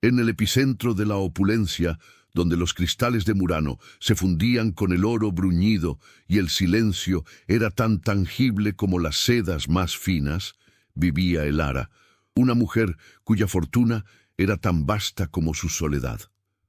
En el epicentro de la opulencia, donde los cristales de Murano se fundían con el oro bruñido y el silencio era tan tangible como las sedas más finas, vivía Elara, una mujer cuya fortuna era tan vasta como su soledad.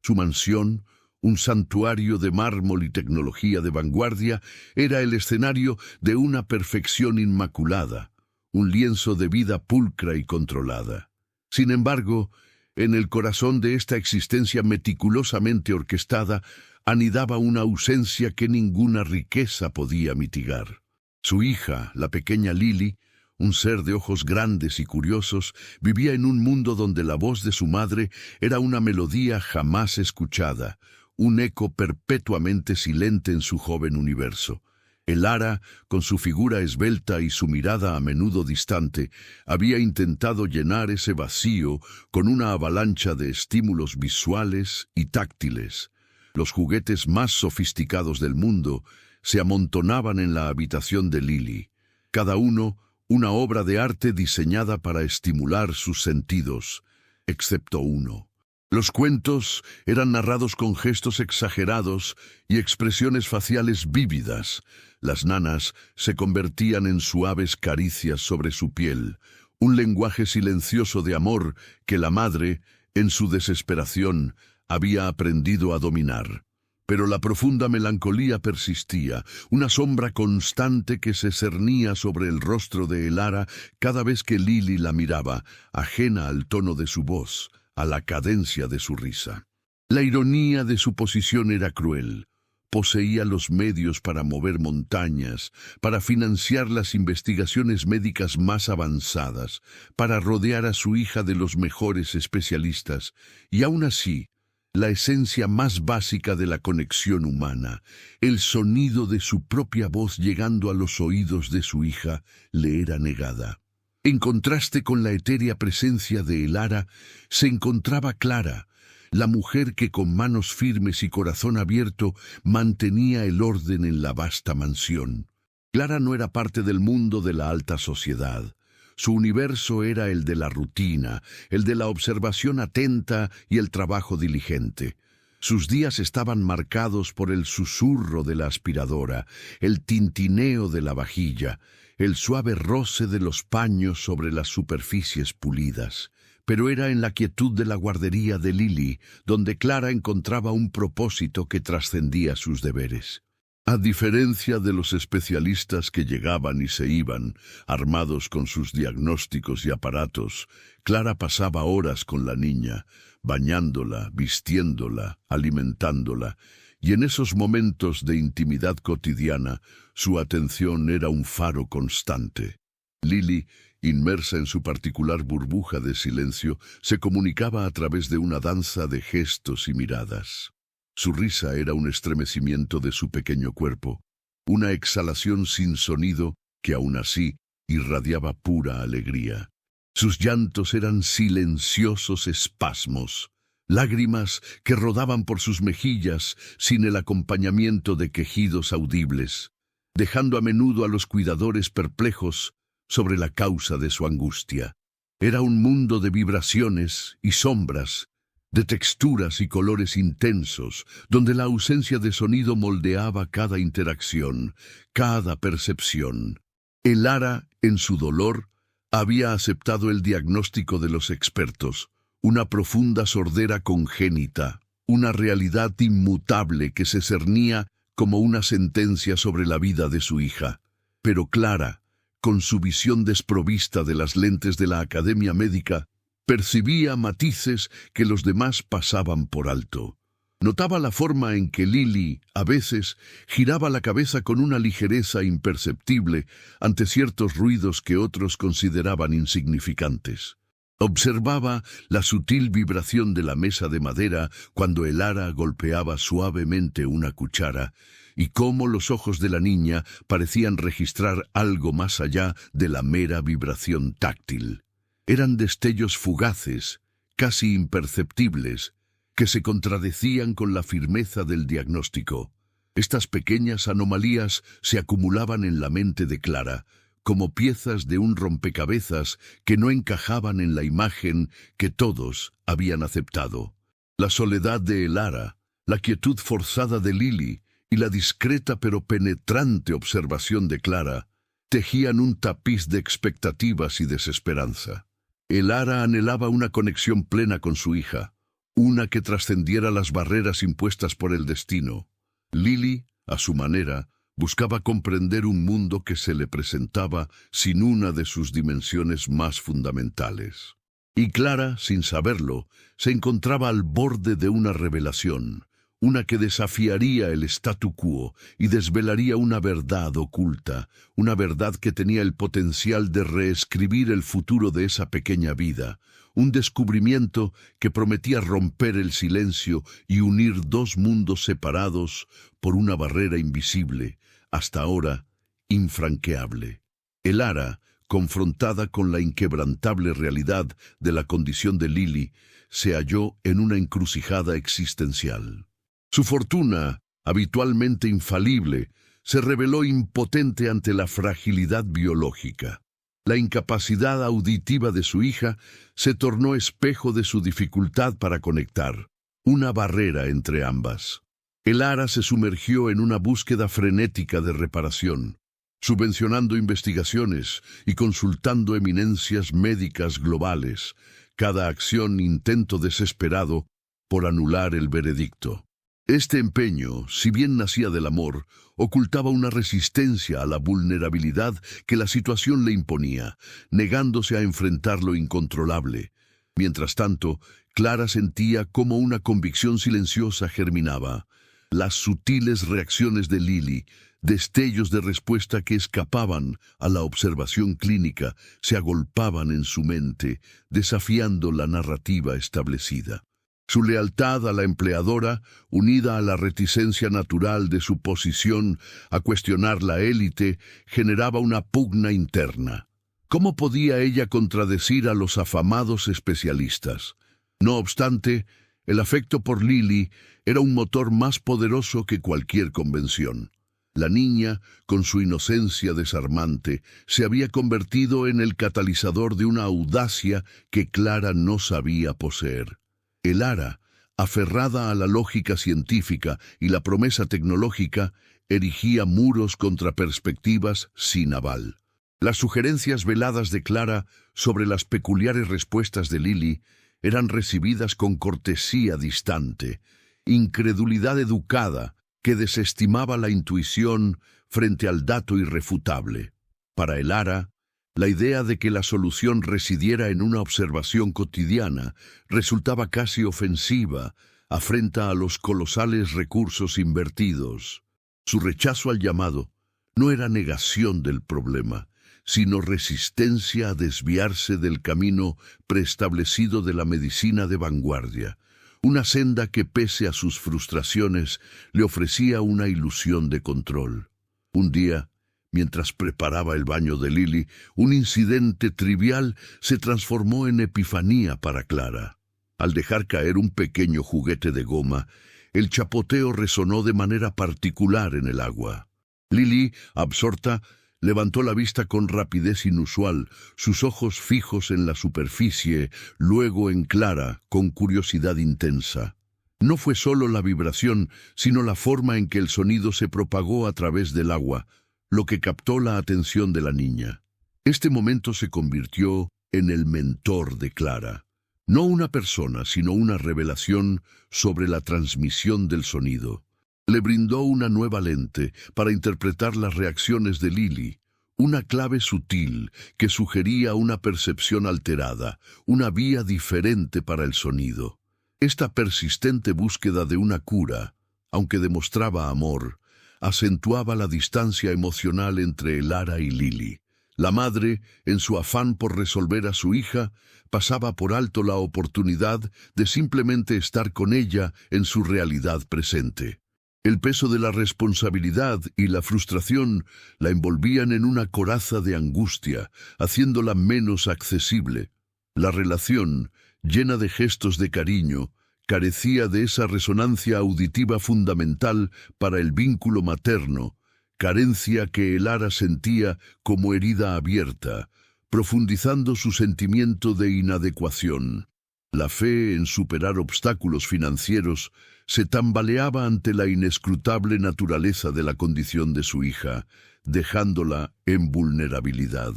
Su mansión, un santuario de mármol y tecnología de vanguardia, era el escenario de una perfección inmaculada, un lienzo de vida pulcra y controlada. Sin embargo, en el corazón de esta existencia meticulosamente orquestada anidaba una ausencia que ninguna riqueza podía mitigar. Su hija, la pequeña Lily, un ser de ojos grandes y curiosos, vivía en un mundo donde la voz de su madre era una melodía jamás escuchada, un eco perpetuamente silente en su joven universo. Elara, con su figura esbelta y su mirada a menudo distante, había intentado llenar ese vacío con una avalancha de estímulos visuales y táctiles. Los juguetes más sofisticados del mundo se amontonaban en la habitación de Lily, cada uno una obra de arte diseñada para estimular sus sentidos, excepto uno. Los cuentos eran narrados con gestos exagerados y expresiones faciales vívidas. Las nanas se convertían en suaves caricias sobre su piel, un lenguaje silencioso de amor que la madre, en su desesperación, había aprendido a dominar. Pero la profunda melancolía persistía, una sombra constante que se cernía sobre el rostro de Elara cada vez que Lily la miraba, ajena al tono de su voz, a la cadencia de su risa. La ironía de su posición era cruel. Poseía los medios para mover montañas, para financiar las investigaciones médicas más avanzadas, para rodear a su hija de los mejores especialistas, y aún así, la esencia más básica de la conexión humana, el sonido de su propia voz llegando a los oídos de su hija, le era negada. En contraste con la etérea presencia de Elara, se encontraba Clara, la mujer que con manos firmes y corazón abierto mantenía el orden en la vasta mansión. Clara no era parte del mundo de la alta sociedad. Su universo era el de la rutina, el de la observación atenta y el trabajo diligente. Sus días estaban marcados por el susurro de la aspiradora, el tintineo de la vajilla, el suave roce de los paños sobre las superficies pulidas. Pero era en la quietud de la guardería de Lily donde Clara encontraba un propósito que trascendía sus deberes. A diferencia de los especialistas que llegaban y se iban, armados con sus diagnósticos y aparatos, Clara pasaba horas con la niña, bañándola, vistiéndola, alimentándola, y en esos momentos de intimidad cotidiana, su atención era un faro constante. Lily, inmersa en su particular burbuja de silencio, se comunicaba a través de una danza de gestos y miradas. Su risa era un estremecimiento de su pequeño cuerpo, una exhalación sin sonido que aún así irradiaba pura alegría. Sus llantos eran silenciosos espasmos, lágrimas que rodaban por sus mejillas sin el acompañamiento de quejidos audibles, dejando a menudo a los cuidadores perplejos sobre la causa de su angustia. Era un mundo de vibraciones y sombras, de texturas y colores intensos, donde la ausencia de sonido moldeaba cada interacción, cada percepción. Elara, en su dolor, había aceptado el diagnóstico de los expertos, una profunda sordera congénita, una realidad inmutable que se cernía como una sentencia sobre la vida de su hija. Pero Clara, con su visión desprovista de las lentes de la academia médica, percibía matices que los demás pasaban por alto. Notaba la forma en que Lily, a veces, giraba la cabeza con una ligereza imperceptible ante ciertos ruidos que otros consideraban insignificantes. Observaba la sutil vibración de la mesa de madera cuando Elara golpeaba suavemente una cuchara, y cómo los ojos de la niña parecían registrar algo más allá de la mera vibración táctil. Eran destellos fugaces, casi imperceptibles, que se contradecían con la firmeza del diagnóstico. Estas pequeñas anomalías se acumulaban en la mente de Clara, como piezas de un rompecabezas que no encajaban en la imagen que todos habían aceptado. La soledad de Elara, la quietud forzada de Lily y la discreta pero penetrante observación de Clara tejían un tapiz de expectativas y desesperanza. Elara anhelaba una conexión plena con su hija, una que trascendiera las barreras impuestas por el destino. Lily, a su manera, buscaba comprender un mundo que se le presentaba sin una de sus dimensiones más fundamentales. Y Clara, sin saberlo, se encontraba al borde de una revelación, una que desafiaría el statu quo y desvelaría una verdad oculta, una verdad que tenía el potencial de reescribir el futuro de esa pequeña vida, un descubrimiento que prometía romper el silencio y unir dos mundos separados por una barrera invisible, hasta ahora infranqueable. Elara, confrontada con la inquebrantable realidad de la condición de Lily, se halló en una encrucijada existencial. Su fortuna, habitualmente infalible, se reveló impotente ante la fragilidad biológica. La incapacidad auditiva de su hija se tornó espejo de su dificultad para conectar, una barrera entre ambas. Elara se sumergió en una búsqueda frenética de reparación, subvencionando investigaciones y consultando eminencias médicas globales, cada acción intento desesperado por anular el veredicto. Este empeño, si bien nacía del amor, ocultaba una resistencia a la vulnerabilidad que la situación le imponía, negándose a enfrentar lo incontrolable. Mientras tanto, Clara sentía cómo una convicción silenciosa germinaba. Las sutiles reacciones de Lily, destellos de respuesta que escapaban a la observación clínica, se agolpaban en su mente, desafiando la narrativa establecida. Su lealtad a la empleadora, unida a la reticencia natural de su posición a cuestionar la élite, generaba una pugna interna. ¿Cómo podía ella contradecir a los afamados especialistas? No obstante, el afecto por Lily era un motor más poderoso que cualquier convención. La niña, con su inocencia desarmante, se había convertido en el catalizador de una audacia que Clara no sabía poseer. Elara, aferrada a la lógica científica y la promesa tecnológica, erigía muros contra perspectivas sin aval. Las sugerencias veladas de Clara sobre las peculiares respuestas de Lily eran recibidas con cortesía distante, incredulidad educada que desestimaba la intuición frente al dato irrefutable. Para Elara, la idea de que la solución residiera en una observación cotidiana resultaba casi ofensiva, afrenta a los colosales recursos invertidos. Su rechazo al llamado no era negación del problema, sino resistencia a desviarse del camino preestablecido de la medicina de vanguardia, una senda que, pese a sus frustraciones, le ofrecía una ilusión de control. Un día, mientras preparaba el baño de Lily, un incidente trivial se transformó en epifanía para Clara. Al dejar caer un pequeño juguete de goma, el chapoteo resonó de manera particular en el agua. Lily, absorta, levantó la vista con rapidez inusual, sus ojos fijos en la superficie, luego en Clara, con curiosidad intensa. No fue solo la vibración, sino la forma en que el sonido se propagó a través del agua, lo que captó la atención de la niña. Este momento se convirtió en el mentor de Clara. No una persona, sino una revelación sobre la transmisión del sonido. Le brindó una nueva lente para interpretar las reacciones de Lily, una clave sutil que sugería una percepción alterada, una vía diferente para el sonido. Esta persistente búsqueda de una cura, aunque demostraba amor, acentuaba la distancia emocional entre Elara y Lily. La madre, en su afán por resolver a su hija, pasaba por alto la oportunidad de simplemente estar con ella en su realidad presente. El peso de la responsabilidad y la frustración la envolvían en una coraza de angustia, haciéndola menos accesible. La relación, llena de gestos de cariño, carecía de esa resonancia auditiva fundamental para el vínculo materno, carencia que Elara sentía como herida abierta, profundizando su sentimiento de inadecuación. La fe en superar obstáculos financieros se tambaleaba ante la inescrutable naturaleza de la condición de su hija, dejándola en vulnerabilidad.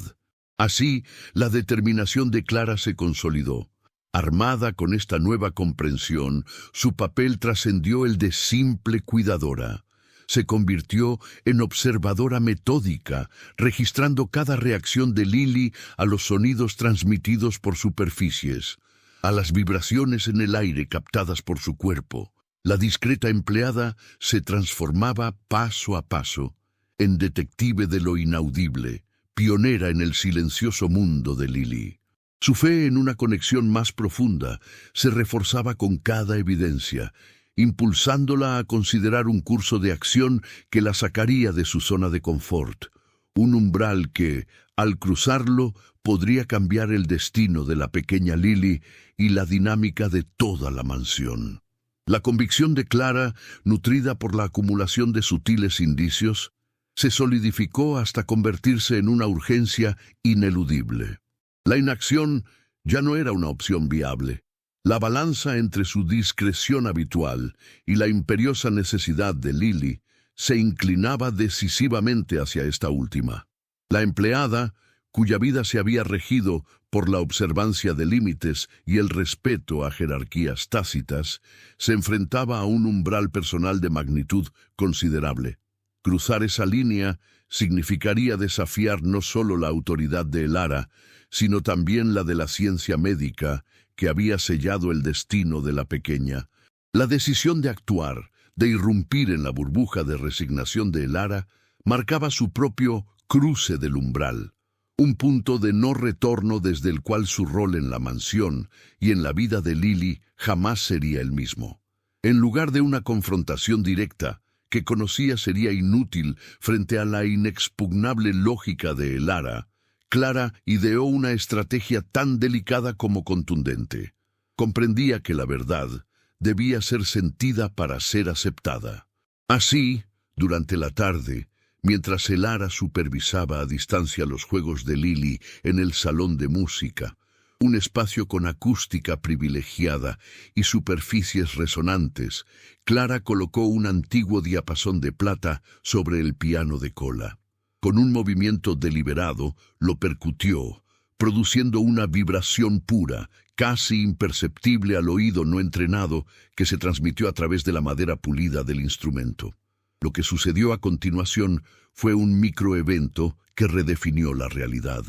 Así, la determinación de Clara se consolidó. Armada con esta nueva comprensión, su papel trascendió el de simple cuidadora. Se convirtió en observadora metódica, registrando cada reacción de Lily a los sonidos transmitidos por superficies, a las vibraciones en el aire captadas por su cuerpo. La discreta empleada se transformaba paso a paso en detective de lo inaudible, pionera en el silencioso mundo de Lily. Su fe en una conexión más profunda se reforzaba con cada evidencia, impulsándola a considerar un curso de acción que la sacaría de su zona de confort, un umbral que, al cruzarlo, podría cambiar el destino de la pequeña Lily y la dinámica de toda la mansión. La convicción de Clara, nutrida por la acumulación de sutiles indicios, se solidificó hasta convertirse en una urgencia ineludible. La inacción ya no era una opción viable. La balanza entre su discreción habitual y la imperiosa necesidad de Lily se inclinaba decisivamente hacia esta última. La empleada, cuya vida se había regido por la observancia de límites y el respeto a jerarquías tácitas, se enfrentaba a un umbral personal de magnitud considerable. Cruzar esa línea significaría desafiar no solo la autoridad de Elara, sino también la de la ciencia médica que había sellado el destino de la pequeña. La decisión de actuar, de irrumpir en la burbuja de resignación de Elara, marcaba su propio cruce del umbral, un punto de no retorno desde el cual su rol en la mansión y en la vida de Lily jamás sería el mismo. En lugar de una confrontación directa, que conocía sería inútil frente a la inexpugnable lógica de Elara, Clara ideó una estrategia tan delicada como contundente. Comprendía que la verdad debía ser sentida para ser aceptada. Así, durante la tarde, mientras Elara supervisaba a distancia los juegos de Lily en el salón de música, un espacio con acústica privilegiada y superficies resonantes, Clara colocó un antiguo diapasón de plata sobre el piano de cola. Con un movimiento deliberado, lo percutió, produciendo una vibración pura, casi imperceptible al oído no entrenado, que se transmitió a través de la madera pulida del instrumento. Lo que sucedió a continuación fue un microevento que redefinió la realidad.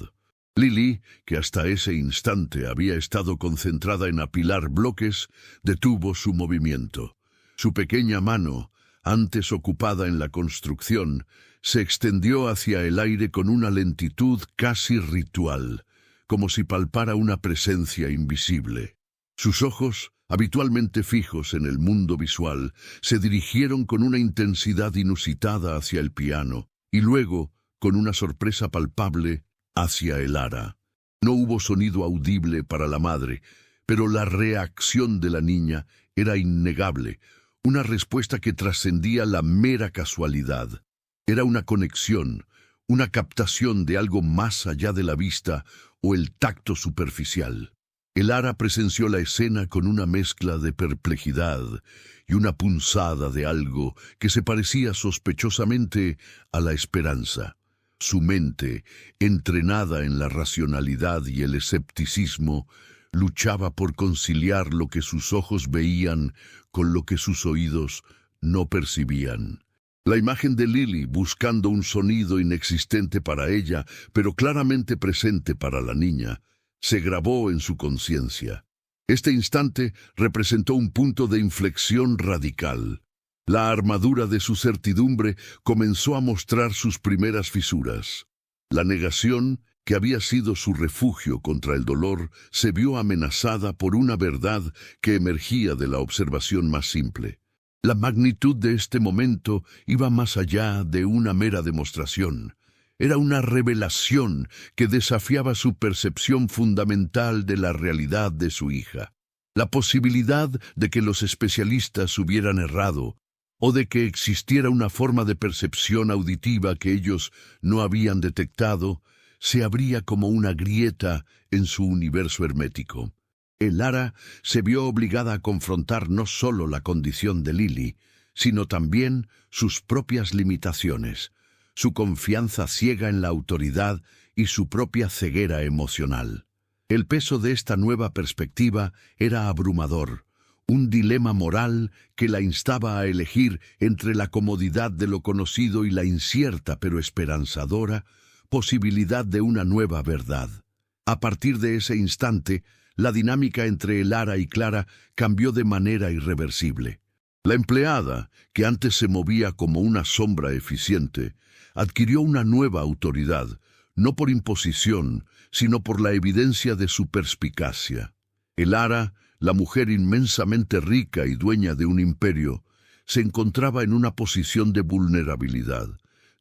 Lily, que hasta ese instante había estado concentrada en apilar bloques, detuvo su movimiento. Su pequeña mano, antes ocupada en la construcción, se extendió hacia el aire con una lentitud casi ritual, como si palpara una presencia invisible. Sus ojos, habitualmente fijos en el mundo visual, se dirigieron con una intensidad inusitada hacia el piano, y luego, con una sorpresa palpable, hacia Elara. No hubo sonido audible para la madre, pero la reacción de la niña era innegable, una respuesta que trascendía la mera casualidad. Era una conexión, una captación de algo más allá de la vista o el tacto superficial. Elara presenció la escena con una mezcla de perplejidad y una punzada de algo que se parecía sospechosamente a la esperanza. Su mente, entrenada en la racionalidad y el escepticismo, luchaba por conciliar lo que sus ojos veían con lo que sus oídos no percibían. La imagen de Lily buscando un sonido inexistente para ella, pero claramente presente para la niña, se grabó en su conciencia. Este instante representó un punto de inflexión radical. La armadura de su certidumbre comenzó a mostrar sus primeras fisuras. La negación, que había sido su refugio contra el dolor, se vio amenazada por una verdad que emergía de la observación más simple. La magnitud de este momento iba más allá de una mera demostración. Era una revelación que desafiaba su percepción fundamental de la realidad de su hija. La posibilidad de que los especialistas hubieran errado, o de que existiera una forma de percepción auditiva que ellos no habían detectado, se abría como una grieta en su universo hermético. Elara se vio obligada a confrontar no solo la condición de Lily, sino también sus propias limitaciones, su confianza ciega en la autoridad y su propia ceguera emocional. El peso de esta nueva perspectiva era abrumador, un dilema moral que la instaba a elegir entre la comodidad de lo conocido y la incierta pero esperanzadora posibilidad de una nueva verdad. A partir de ese instante, la dinámica entre Elara y Clara cambió de manera irreversible. La empleada, que antes se movía como una sombra eficiente, adquirió una nueva autoridad, no por imposición, sino por la evidencia de su perspicacia. Elara, la mujer inmensamente rica y dueña de un imperio, se encontraba en una posición de vulnerabilidad,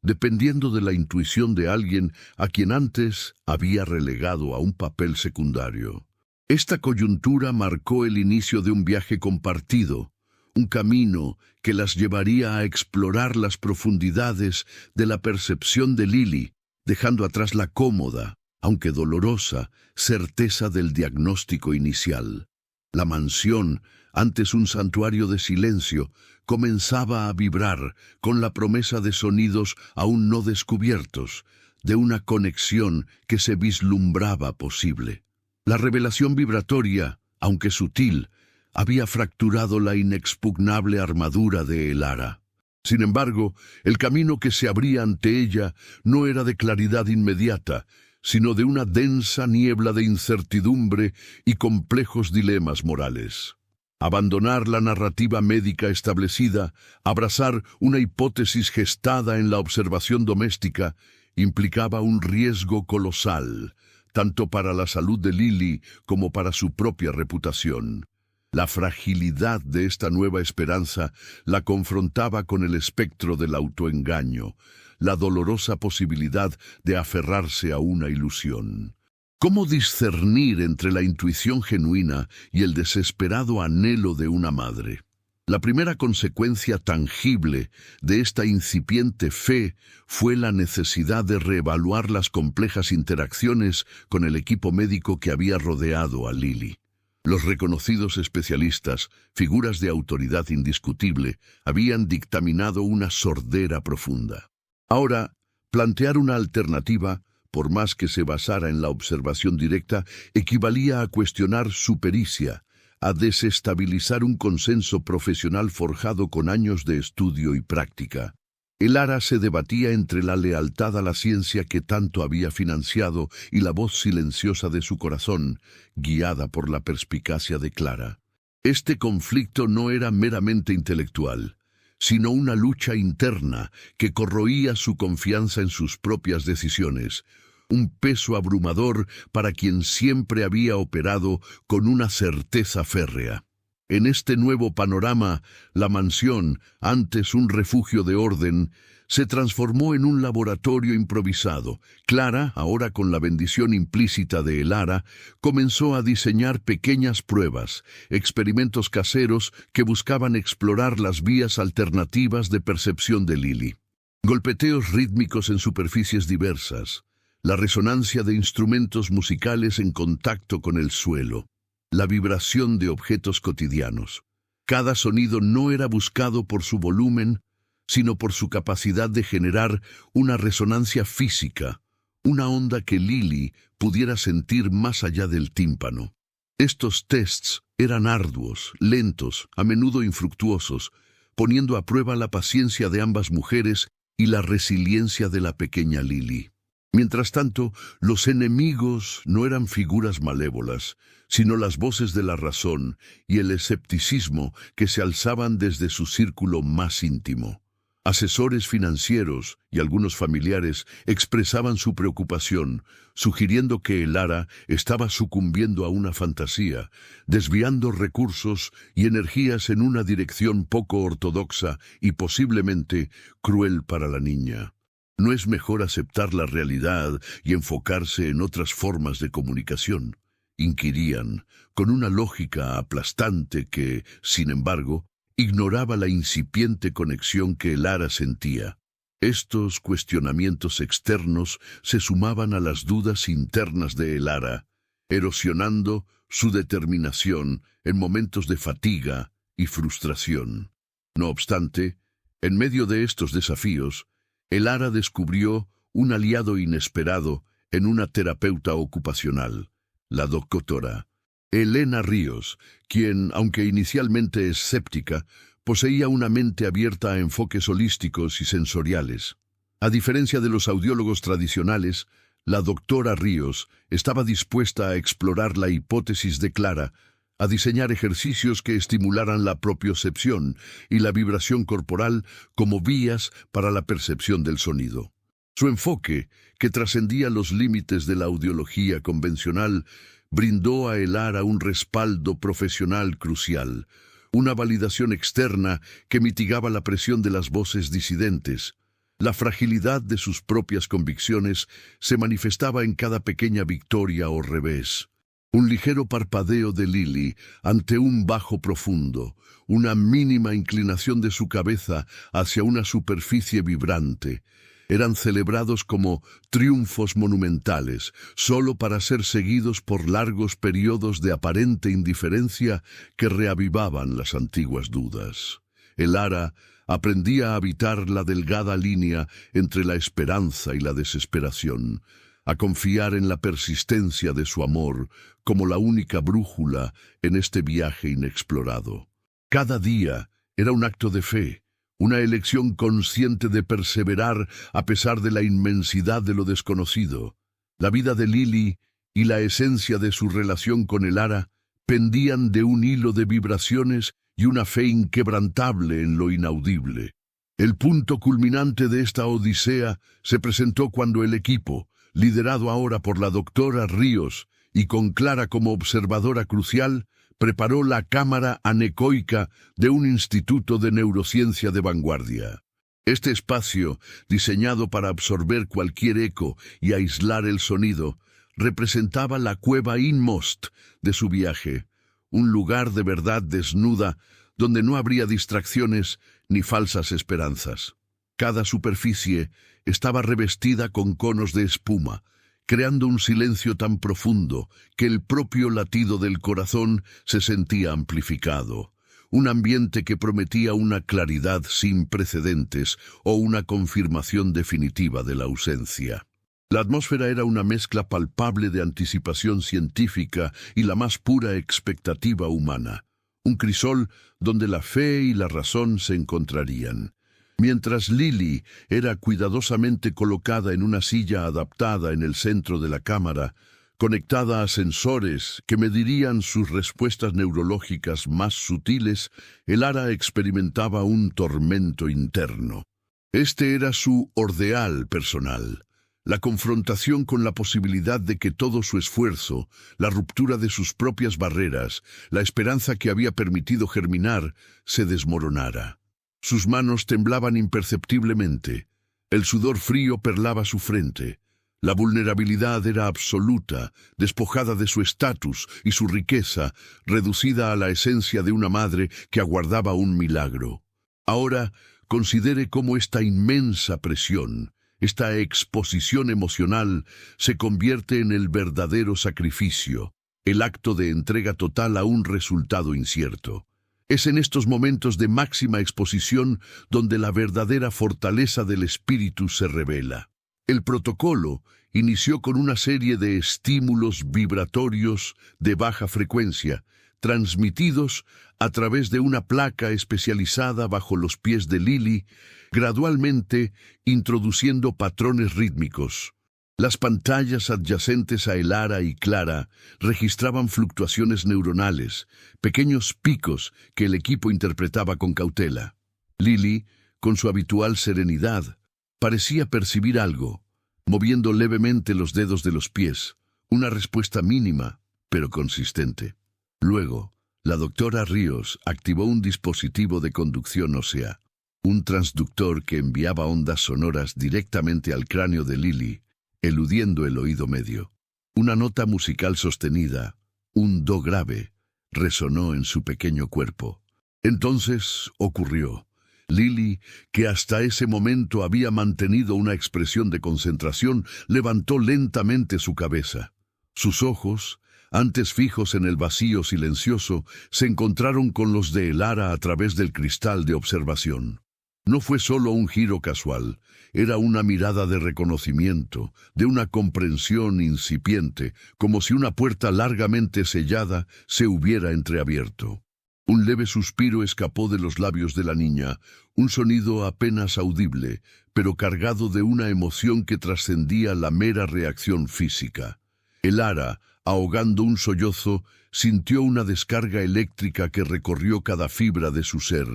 dependiendo de la intuición de alguien a quien antes había relegado a un papel secundario. Esta coyuntura marcó el inicio de un viaje compartido, un camino que las llevaría a explorar las profundidades de la percepción de Lily, dejando atrás la cómoda, aunque dolorosa, certeza del diagnóstico inicial. La mansión, antes un santuario de silencio, comenzaba a vibrar con la promesa de sonidos aún no descubiertos, de una conexión que se vislumbraba posible. La revelación vibratoria, aunque sutil, había fracturado la inexpugnable armadura de Elara. Sin embargo, el camino que se abría ante ella no era de claridad inmediata, sino de una densa niebla de incertidumbre y complejos dilemas morales. Abandonar la narrativa médica establecida, abrazar una hipótesis gestada en la observación doméstica, implicaba un riesgo colosal, tanto para la salud de Lily como para su propia reputación. La fragilidad de esta nueva esperanza la confrontaba con el espectro del autoengaño, la dolorosa posibilidad de aferrarse a una ilusión. ¿Cómo discernir entre la intuición genuina y el desesperado anhelo de una madre? La primera consecuencia tangible de esta incipiente fe fue la necesidad de reevaluar las complejas interacciones con el equipo médico que había rodeado a Lily. Los reconocidos especialistas, figuras de autoridad indiscutible, habían dictaminado una sordera profunda. Ahora, plantear una alternativa, por más que se basara en la observación directa, equivalía a cuestionar su pericia, a desestabilizar un consenso profesional forjado con años de estudio y práctica. Elara se debatía entre la lealtad a la ciencia que tanto había financiado y la voz silenciosa de su corazón, guiada por la perspicacia de Clara. Este conflicto no era meramente intelectual, sino una lucha interna que corroía su confianza en sus propias decisiones, un peso abrumador para quien siempre había operado con una certeza férrea. En este nuevo panorama, la mansión, antes un refugio de orden, se transformó en un laboratorio improvisado. Clara, ahora con la bendición implícita de Elara, comenzó a diseñar pequeñas pruebas, experimentos caseros que buscaban explorar las vías alternativas de percepción de Lily. Golpeteos rítmicos en superficies diversas, la resonancia de instrumentos musicales en contacto con el suelo, la vibración de objetos cotidianos. Cada sonido no era buscado por su volumen, sino por su capacidad de generar una resonancia física, una onda que Lily pudiera sentir más allá del tímpano. Estos tests eran arduos, lentos, a menudo infructuosos, poniendo a prueba la paciencia de ambas mujeres y la resiliencia de la pequeña Lily. Mientras tanto, los enemigos no eran figuras malévolas, sino las voces de la razón y el escepticismo que se alzaban desde su círculo más íntimo. Asesores financieros y algunos familiares expresaban su preocupación, sugiriendo que Elara estaba sucumbiendo a una fantasía, desviando recursos y energías en una dirección poco ortodoxa y posiblemente cruel para la niña. ¿No es mejor aceptar la realidad y enfocarse en otras formas de comunicación?, inquirían, con una lógica aplastante que, sin embargo, ignoraba la incipiente conexión que el Ara sentía. Estos cuestionamientos externos se sumaban a las dudas internas de el Ara, erosionando su determinación en momentos de fatiga y frustración. No obstante, en medio de estos desafíos, el Ara descubrió un aliado inesperado en una terapeuta ocupacional, la doctora Elena Ríos, quien, aunque inicialmente escéptica, poseía una mente abierta a enfoques holísticos y sensoriales. A diferencia de los audiólogos tradicionales, la doctora Ríos estaba dispuesta a explorar la hipótesis de Clara, a diseñar ejercicios que estimularan la propiocepción y la vibración corporal como vías para la percepción del sonido. Su enfoque, que trascendía los límites de la audiología convencional, brindó a el Ara un respaldo profesional crucial, una validación externa que mitigaba la presión de las voces disidentes. La fragilidad de sus propias convicciones se manifestaba en cada pequeña victoria o revés. Un ligero parpadeo de Lily ante un bajo profundo, una mínima inclinación de su cabeza hacia una superficie vibrante, eran celebrados como triunfos monumentales, solo para ser seguidos por largos periodos de aparente indiferencia que reavivaban las antiguas dudas. El Ara aprendía a habitar la delgada línea entre la esperanza y la desesperación, a confiar en la persistencia de su amor como la única brújula en este viaje inexplorado. Cada día era un acto de fe, una elección consciente de perseverar a pesar de la inmensidad de lo desconocido. La vida de Lily y la esencia de su relación con el Ara pendían de un hilo de vibraciones y una fe inquebrantable en lo inaudible. El punto culminante de esta odisea se presentó cuando el equipo, liderado ahora por la doctora Ríos y con Clara como observadora crucial, preparó la cámara anecoica de un instituto de neurociencia de vanguardia. Este espacio, diseñado para absorber cualquier eco y aislar el sonido, representaba la cueva inmost de su viaje, un lugar de verdad desnuda donde no habría distracciones ni falsas esperanzas. Cada superficie estaba revestida con conos de espuma, creando un silencio tan profundo que el propio latido del corazón se sentía amplificado. Un ambiente que prometía una claridad sin precedentes o una confirmación definitiva de la ausencia. La atmósfera era una mezcla palpable de anticipación científica y la más pura expectativa humana. Un crisol donde la fe y la razón se encontrarían. Mientras Lily era cuidadosamente colocada en una silla adaptada en el centro de la cámara, conectada a sensores que medirían sus respuestas neurológicas más sutiles, el Ara experimentaba un tormento interno. Este era su ordeal personal, la confrontación con la posibilidad de que todo su esfuerzo, la ruptura de sus propias barreras, la esperanza que había permitido germinar, se desmoronara. Sus manos temblaban imperceptiblemente, el sudor frío perlaba su frente. La vulnerabilidad era absoluta, despojada de su estatus y su riqueza, reducida a la esencia de una madre que aguardaba un milagro. Ahora, considere cómo esta inmensa presión, esta exposición emocional, se convierte en el verdadero sacrificio, el acto de entrega total a un resultado incierto. Es en estos momentos de máxima exposición donde la verdadera fortaleza del espíritu se revela. El protocolo inició con una serie de estímulos vibratorios de baja frecuencia, transmitidos a través de una placa especializada bajo los pies de Lily, gradualmente introduciendo patrones rítmicos. Las pantallas adyacentes a el Ara y Clara registraban fluctuaciones neuronales, pequeños picos que el equipo interpretaba con cautela. Lily, con su habitual serenidad, parecía percibir algo, moviendo levemente los dedos de los pies, una respuesta mínima, pero consistente. Luego, la doctora Ríos activó un dispositivo de conducción ósea, un transductor que enviaba ondas sonoras directamente al cráneo de Lily, eludiendo el oído medio. Una nota musical sostenida, un do grave, resonó en su pequeño cuerpo. Entonces ocurrió. Lily, que hasta ese momento había mantenido una expresión de concentración, levantó lentamente su cabeza. Sus ojos, antes fijos en el vacío silencioso, se encontraron con los de Elara a través del cristal de observación. No fue solo un giro casual, era una mirada de reconocimiento, de una comprensión incipiente, como si una puerta largamente sellada se hubiera entreabierto. Un leve suspiro escapó de los labios de la niña, un sonido apenas audible, pero cargado de una emoción que trascendía la mera reacción física. Elara, ahogando un sollozo, sintió una descarga eléctrica que recorrió cada fibra de su ser,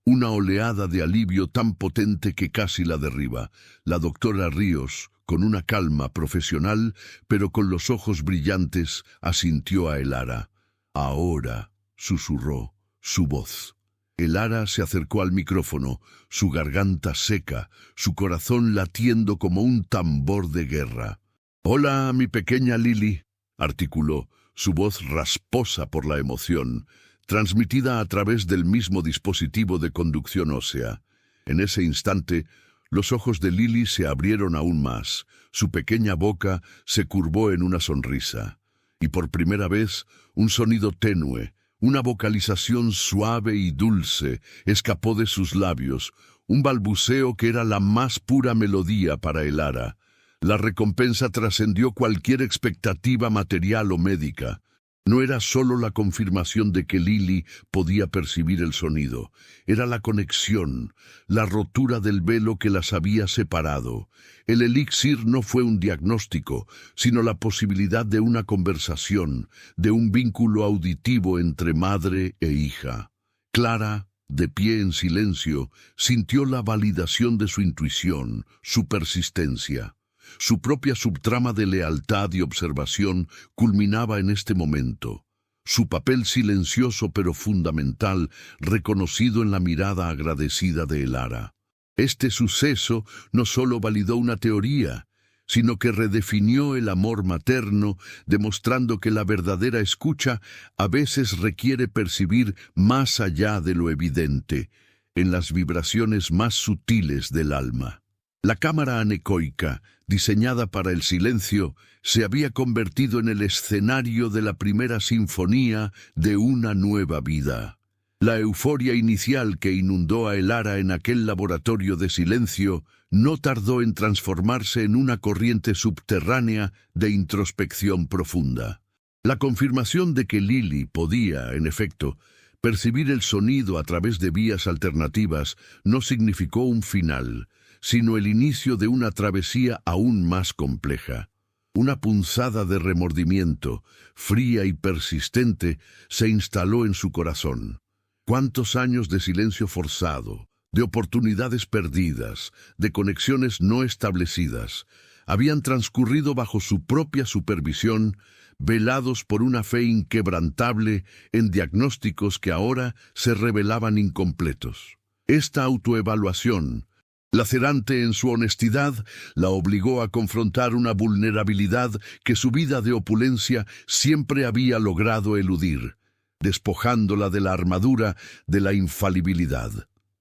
una oleada de alivio tan potente que casi la derriba. La doctora Ríos, con una calma profesional, pero con los ojos brillantes, asintió a Elara. «Ahora», susurró su voz. Elara se acercó al micrófono, su garganta seca, su corazón latiendo como un tambor de guerra. «Hola, mi pequeña Lily», articuló, su voz rasposa por la emoción, transmitida a través del mismo dispositivo de conducción ósea. En ese instante, los ojos de Lily se abrieron aún más, su pequeña boca se curvó en una sonrisa, y por primera vez, un sonido tenue, una vocalización suave y dulce, escapó de sus labios, un balbuceo que era la más pura melodía para Elara. La recompensa trascendió cualquier expectativa material o médica. No era solo la confirmación de que Lily podía percibir el sonido, era la conexión, la rotura del velo que las había separado. El elixir no fue un diagnóstico, sino la posibilidad de una conversación, de un vínculo auditivo entre madre e hija. Clara, de pie en silencio, sintió la validación de su intuición, su persistencia. Su propia subtrama de lealtad y observación culminaba en este momento. Su papel silencioso pero fundamental, reconocido en la mirada agradecida de Elara. Este suceso no solo validó una teoría, sino que redefinió el amor materno, demostrando que la verdadera escucha a veces requiere percibir más allá de lo evidente, en las vibraciones más sutiles del alma. La cámara anecoica, diseñada para el silencio, se había convertido en el escenario de la primera sinfonía de una nueva vida. La euforia inicial que inundó a Elara en aquel laboratorio de silencio no tardó en transformarse en una corriente subterránea de introspección profunda. La confirmación de que Lily podía, en efecto, percibir el sonido a través de vías alternativas no significó un final, sino el inicio de una travesía aún más compleja. Una punzada de remordimiento, fría y persistente, se instaló en su corazón. ¿Cuántos años de silencio forzado, de oportunidades perdidas, de conexiones no establecidas, habían transcurrido bajo su propia supervisión, velados por una fe inquebrantable en diagnósticos que ahora se revelaban incompletos? Esta autoevaluación, lacerante en su honestidad, la obligó a confrontar una vulnerabilidad que su vida de opulencia siempre había logrado eludir, despojándola de la armadura de la infalibilidad.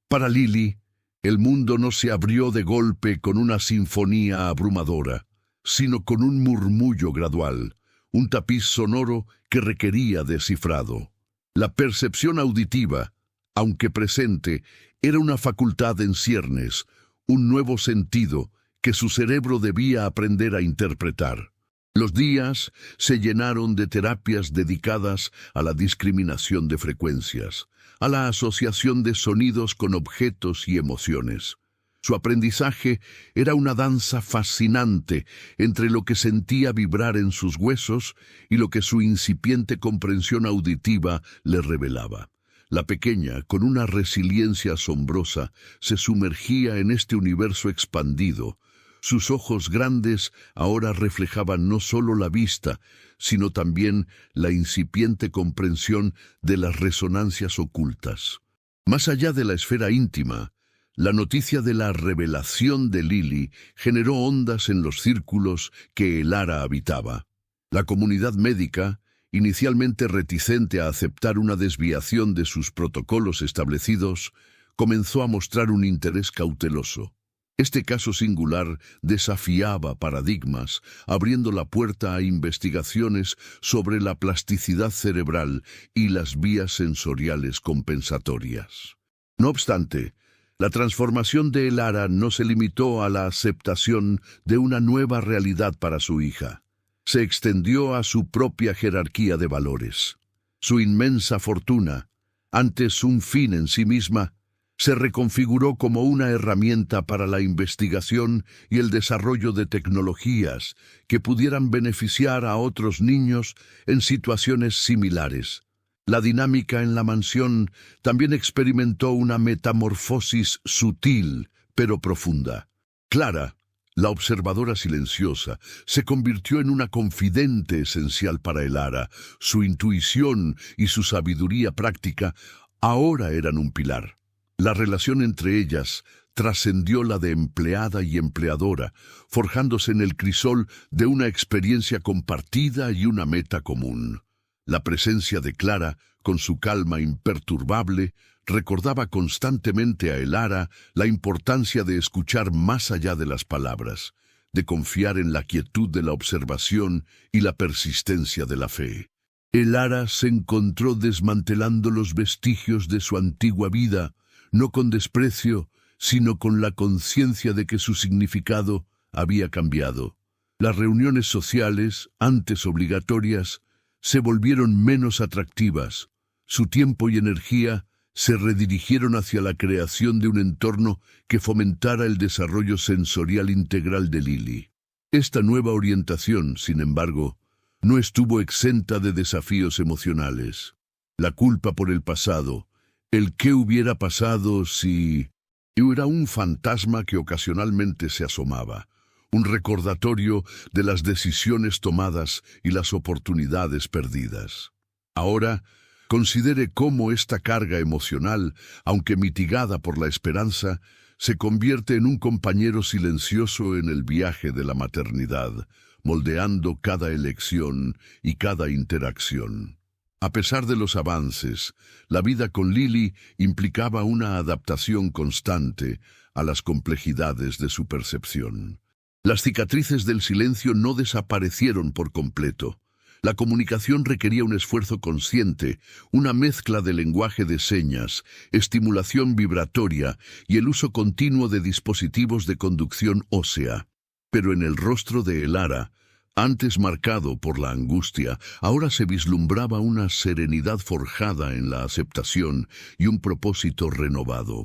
Para Lily, el mundo no se abrió de golpe con una sinfonía abrumadora, sino con un murmullo gradual, un tapiz sonoro que requería descifrado. La percepción auditiva, aunque presente, era una facultad en ciernes, un nuevo sentido que su cerebro debía aprender a interpretar. Los días se llenaron de terapias dedicadas a la discriminación de frecuencias, a la asociación de sonidos con objetos y emociones. Su aprendizaje era una danza fascinante entre lo que sentía vibrar en sus huesos y lo que su incipiente comprensión auditiva le revelaba. La pequeña, con una resiliencia asombrosa, se sumergía en este universo expandido. Sus ojos grandes ahora reflejaban no solo la vista, sino también la incipiente comprensión de las resonancias ocultas. Más allá de la esfera íntima, la noticia de la revelación de Lily generó ondas en los círculos que Elara habitaba. La comunidad médica, inicialmente reticente a aceptar una desviación de sus protocolos establecidos, comenzó a mostrar un interés cauteloso. Este caso singular desafiaba paradigmas, abriendo la puerta a investigaciones sobre la plasticidad cerebral y las vías sensoriales compensatorias. No obstante, la transformación de Elara no se limitó a la aceptación de una nueva realidad para su hija. Se extendió a su propia jerarquía de valores. Su inmensa fortuna, antes un fin en sí misma, se reconfiguró como una herramienta para la investigación y el desarrollo de tecnologías que pudieran beneficiar a otros niños en situaciones similares. La dinámica en la mansión también experimentó una metamorfosis sutil, pero profunda. Clara, la observadora silenciosa, se convirtió en una confidente esencial para Elara. Su intuición y su sabiduría práctica ahora eran un pilar. La relación entre ellas trascendió la de empleada y empleadora, forjándose en el crisol de una experiencia compartida y una meta común. La presencia de Clara, con su calma imperturbable, recordaba constantemente a Elara la importancia de escuchar más allá de las palabras, de confiar en la quietud de la observación y la persistencia de la fe. Elara se encontró desmantelando los vestigios de su antigua vida, no con desprecio, sino con la conciencia de que su significado había cambiado. Las reuniones sociales, antes obligatorias, se volvieron menos atractivas. Su tiempo y energía se redirigieron hacia la creación de un entorno que fomentara el desarrollo sensorial integral de Lily. Esta nueva orientación, sin embargo, no estuvo exenta de desafíos emocionales. La culpa por el pasado, el qué hubiera pasado si... Era un fantasma que ocasionalmente se asomaba, un recordatorio de las decisiones tomadas y las oportunidades perdidas. Ahora, considere cómo esta carga emocional, aunque mitigada por la esperanza, se convierte en un compañero silencioso en el viaje de la maternidad, moldeando cada elección y cada interacción. A pesar de los avances, la vida con Lily implicaba una adaptación constante a las complejidades de su percepción. Las cicatrices del silencio no desaparecieron por completo. La comunicación requería un esfuerzo consciente, una mezcla de lenguaje de señas, estimulación vibratoria y el uso continuo de dispositivos de conducción ósea. Pero en el rostro de Elara, antes marcado por la angustia, ahora se vislumbraba una serenidad forjada en la aceptación y un propósito renovado.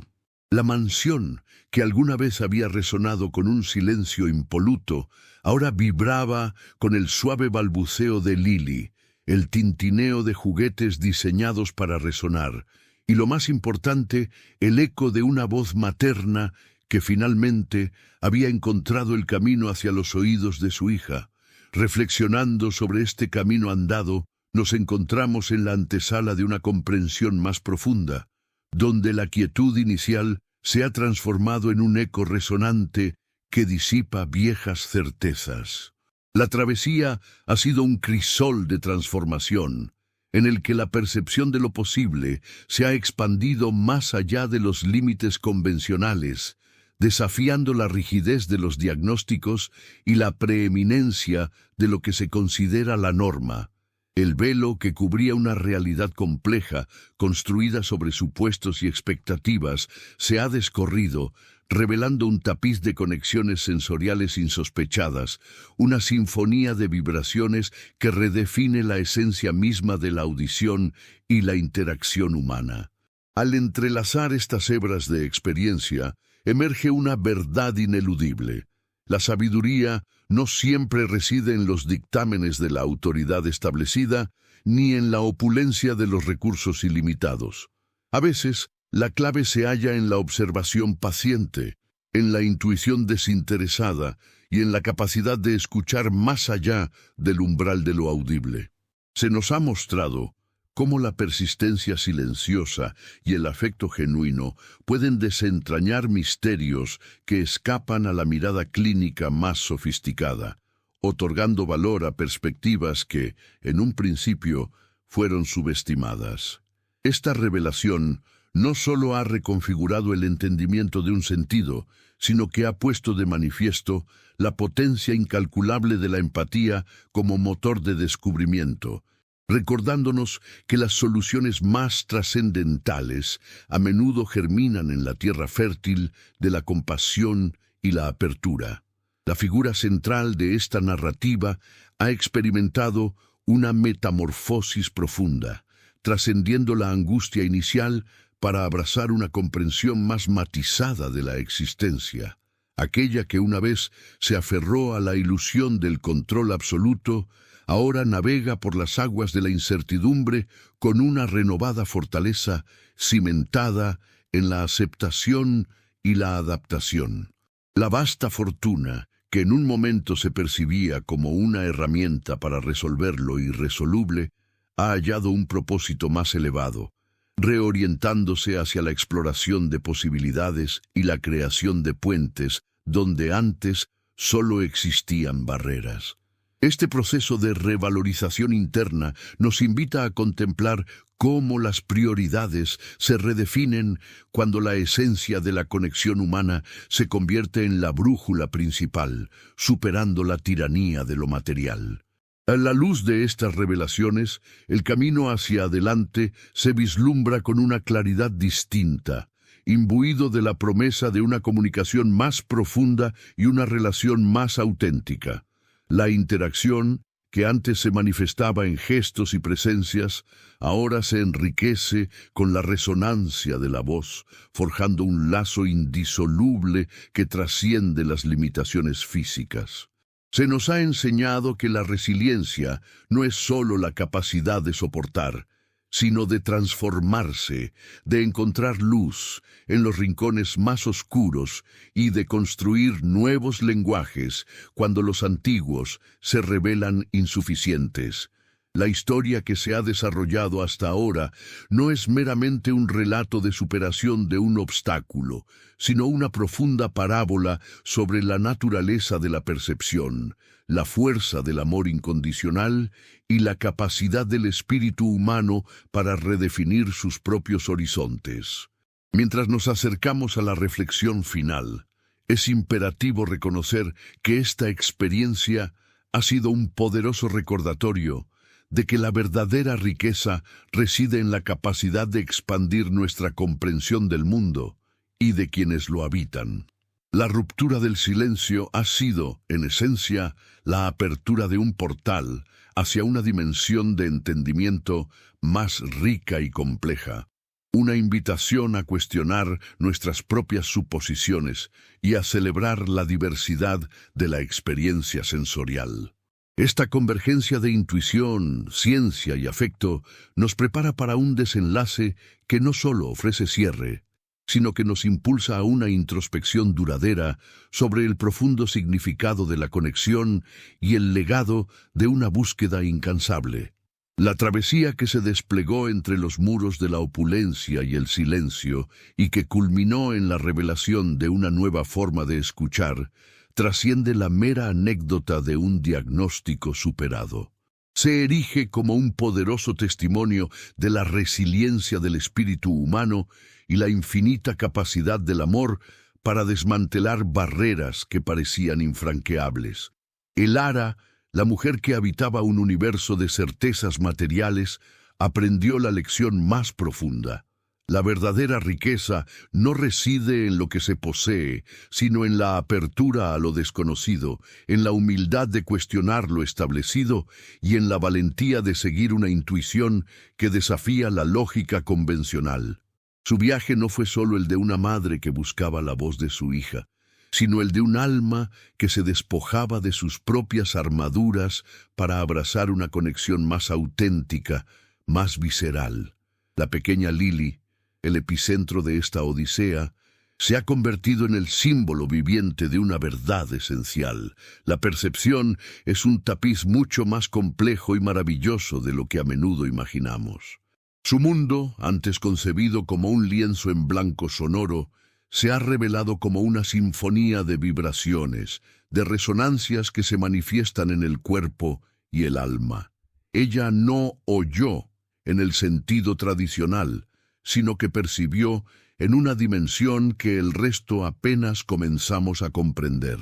La mansión, que alguna vez había resonado con un silencio impoluto, ahora vibraba con el suave balbuceo de Lily, el tintineo de juguetes diseñados para resonar, y lo más importante, el eco de una voz materna que finalmente había encontrado el camino hacia los oídos de su hija. Reflexionando sobre este camino andado, nos encontramos en la antesala de una comprensión más profunda, donde la quietud inicial se ha transformado en un eco resonante que disipa viejas certezas. La travesía ha sido un crisol de transformación, en el que la percepción de lo posible se ha expandido más allá de los límites convencionales, desafiando la rigidez de los diagnósticos y la preeminencia de lo que se considera la norma. El velo que cubría una realidad compleja, construida sobre supuestos y expectativas, se ha descorrido, revelando un tapiz de conexiones sensoriales insospechadas, una sinfonía de vibraciones que redefine la esencia misma de la audición y la interacción humana. Al entrelazar estas hebras de experiencia, emerge una verdad ineludible. La sabiduría no siempre reside en los dictámenes de la autoridad establecida, ni en la opulencia de los recursos ilimitados. A veces, la clave se halla en la observación paciente, en la intuición desinteresada y en la capacidad de escuchar más allá del umbral de lo audible. Se nos ha mostrado cómo la persistencia silenciosa y el afecto genuino pueden desentrañar misterios que escapan a la mirada clínica más sofisticada, otorgando valor a perspectivas que, en un principio, fueron subestimadas. Esta revelación no solo ha reconfigurado el entendimiento de un sentido, sino que ha puesto de manifiesto la potencia incalculable de la empatía como motor de descubrimiento, recordándonos que las soluciones más trascendentales a menudo germinan en la tierra fértil de la compasión y la apertura. La figura central de esta narrativa ha experimentado una metamorfosis profunda, trascendiendo la angustia inicial para abrazar una comprensión más matizada de la existencia. Aquella que una vez se aferró a la ilusión del control absoluto, ahora navega por las aguas de la incertidumbre con una renovada fortaleza cimentada en la aceptación y la adaptación. La vasta fortuna, que en un momento se percibía como una herramienta para resolver lo irresoluble, ha hallado un propósito más elevado, reorientándose hacia la exploración de posibilidades y la creación de puentes donde antes solo existían barreras. Este proceso de revalorización interna nos invita a contemplar cómo las prioridades se redefinen cuando la esencia de la conexión humana se convierte en la brújula principal, superando la tiranía de lo material. A la luz de estas revelaciones, el camino hacia adelante se vislumbra con una claridad distinta, imbuido de la promesa de una comunicación más profunda y una relación más auténtica. La interacción, que antes se manifestaba en gestos y presencias, ahora se enriquece con la resonancia de la voz, forjando un lazo indisoluble que trasciende las limitaciones físicas. Se nos ha enseñado que la resiliencia no es solo la capacidad de soportar, sino de transformarse, de encontrar luz en los rincones más oscuros y de construir nuevos lenguajes cuando los antiguos se revelan insuficientes. La historia que se ha desarrollado hasta ahora no es meramente un relato de superación de un obstáculo, sino una profunda parábola sobre la naturaleza de la percepción, la fuerza del amor incondicional y la capacidad del espíritu humano para redefinir sus propios horizontes. Mientras nos acercamos a la reflexión final, es imperativo reconocer que esta experiencia ha sido un poderoso recordatorio de que la verdadera riqueza reside en la capacidad de expandir nuestra comprensión del mundo y de quienes lo habitan. La ruptura del silencio ha sido, en esencia, la apertura de un portal hacia una dimensión de entendimiento más rica y compleja, una invitación a cuestionar nuestras propias suposiciones y a celebrar la diversidad de la experiencia sensorial. Esta convergencia de intuición, ciencia y afecto nos prepara para un desenlace que no solo ofrece cierre, sino que nos impulsa a una introspección duradera sobre el profundo significado de la conexión y el legado de una búsqueda incansable. La travesía que se desplegó entre los muros de la opulencia y el silencio y que culminó en la revelación de una nueva forma de escuchar, trasciende la mera anécdota de un diagnóstico superado. Se erige como un poderoso testimonio de la resiliencia del espíritu humano y la infinita capacidad del amor para desmantelar barreras que parecían infranqueables. Elara, la mujer que habitaba un universo de certezas materiales, aprendió la lección más profunda. La verdadera riqueza no reside en lo que se posee, sino en la apertura a lo desconocido, en la humildad de cuestionar lo establecido y en la valentía de seguir una intuición que desafía la lógica convencional. Su viaje no fue solo el de una madre que buscaba la voz de su hija, sino el de un alma que se despojaba de sus propias armaduras para abrazar una conexión más auténtica, más visceral. La pequeña Lily, el epicentro de esta odisea, se ha convertido en el símbolo viviente de una verdad esencial. La percepción es un tapiz mucho más complejo y maravilloso de lo que a menudo imaginamos. Su mundo, antes concebido como un lienzo en blanco sonoro, se ha revelado como una sinfonía de vibraciones, de resonancias que se manifiestan en el cuerpo y el alma. Ella no oyó en el sentido tradicional, sino que percibió en una dimensión que el resto apenas comenzamos a comprender.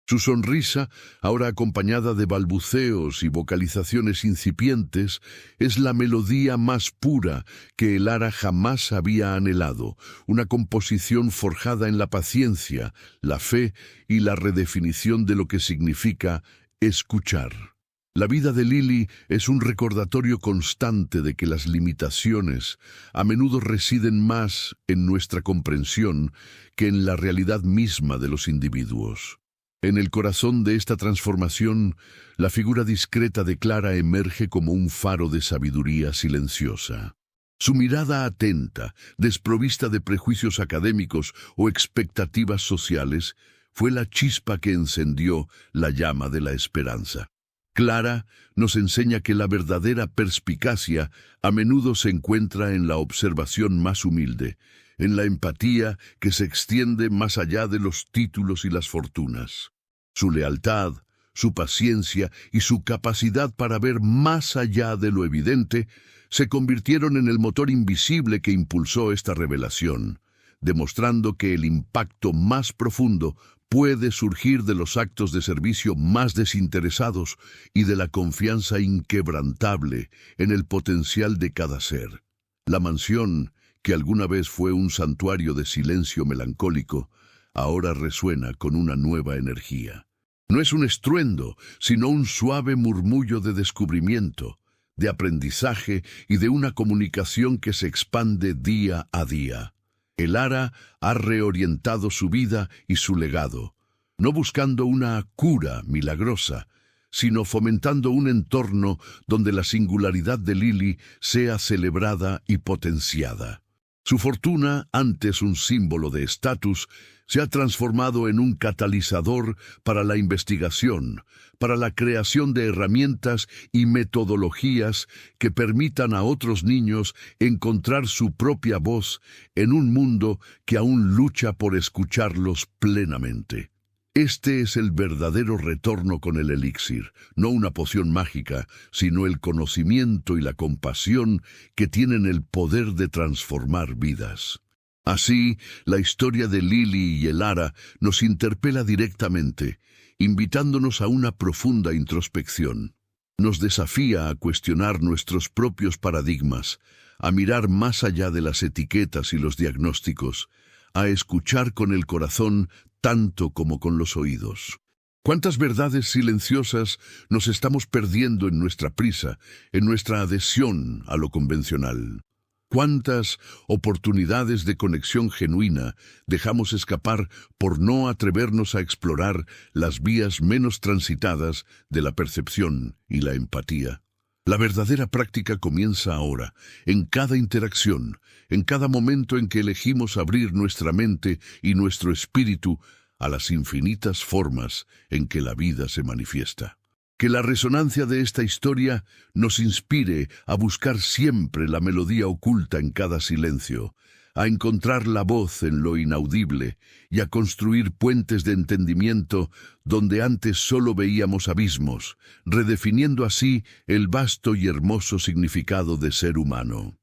Su sonrisa, ahora acompañada de balbuceos y vocalizaciones incipientes, es la melodía más pura que el Ara jamás había anhelado, una composición forjada en la paciencia, la fe y la redefinición de lo que significa escuchar. La vida de Lily es un recordatorio constante de que las limitaciones a menudo residen más en nuestra comprensión que en la realidad misma de los individuos. En el corazón de esta transformación, la figura discreta de Clara emerge como un faro de sabiduría silenciosa. Su mirada atenta, desprovista de prejuicios académicos o expectativas sociales, fue la chispa que encendió la llama de la esperanza. Clara nos enseña que la verdadera perspicacia a menudo se encuentra en la observación más humilde, en la empatía que se extiende más allá de los títulos y las fortunas. Su lealtad, su paciencia y su capacidad para ver más allá de lo evidente se convirtieron en el motor invisible que impulsó esta revelación, demostrando que el impacto más profundo puede surgir de los actos de servicio más desinteresados y de la confianza inquebrantable en el potencial de cada ser. La mansión, que alguna vez fue un santuario de silencio melancólico, ahora resuena con una nueva energía. No es un estruendo, sino un suave murmullo de descubrimiento, de aprendizaje y de una comunicación que se expande día a día. El Ara ha reorientado su vida y su legado, no buscando una cura milagrosa, sino fomentando un entorno donde la singularidad de Lily sea celebrada y potenciada. Su fortuna, antes un símbolo de estatus, se ha transformado en un catalizador para la investigación, para la creación de herramientas y metodologías que permitan a otros niños encontrar su propia voz en un mundo que aún lucha por escucharlos plenamente. Este es el verdadero retorno con el elixir, no una poción mágica, sino el conocimiento y la compasión que tienen el poder de transformar vidas. Así, la historia de Lily y el Ara nos interpela directamente, invitándonos a una profunda introspección. Nos desafía a cuestionar nuestros propios paradigmas, a mirar más allá de las etiquetas y los diagnósticos, a escuchar con el corazón tanto como con los oídos. ¿Cuántas verdades silenciosas nos estamos perdiendo en nuestra prisa, en nuestra adhesión a lo convencional? ¿Cuántas oportunidades de conexión genuina dejamos escapar por no atrevernos a explorar las vías menos transitadas de la percepción y la empatía? La verdadera práctica comienza ahora, en cada interacción, en cada momento en que elegimos abrir nuestra mente y nuestro espíritu a las infinitas formas en que la vida se manifiesta. Que la resonancia de esta historia nos inspire a buscar siempre la melodía oculta en cada silencio, a encontrar la voz en lo inaudible y a construir puentes de entendimiento donde antes solo veíamos abismos, redefiniendo así el vasto y hermoso significado de ser humano.